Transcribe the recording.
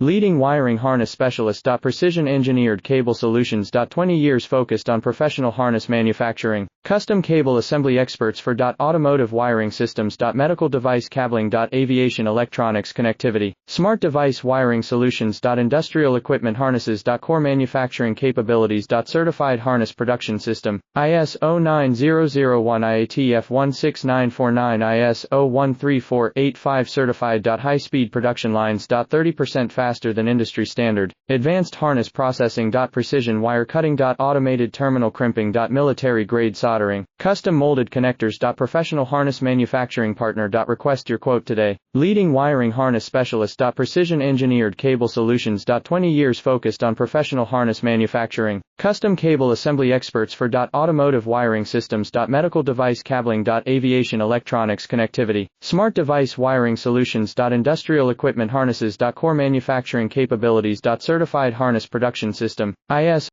Leading wiring harness specialist. Precision engineered cable solutions. 20 years focused on professional harness manufacturing. Custom cable assembly experts for automotive wiring systems. Medical device cabling. Aviation electronics connectivity. Smart device wiring solutions. Industrial equipment harnesses. Core manufacturing capabilities. Certified harness production system. ISO 9001 IATF 16949 ISO 13485 certified. High speed production lines. 30% faster than industry standard. Advanced harness processing. Precision wire cutting. Automated terminal crimping. Military grade soldering. Custom molded connectors. Professional harness manufacturing partner. Request your quote today. Leading wiring harness specialist. Precision engineered cable solutions. 20 years focused on professional harness manufacturing. Custom cable assembly experts for automotive wiring systems. Medical device cabling. Aviation electronics connectivity. Smart device wiring solutions. Industrial equipment harnesses. Core manufacturing capabilities. Certified harness production system. ISO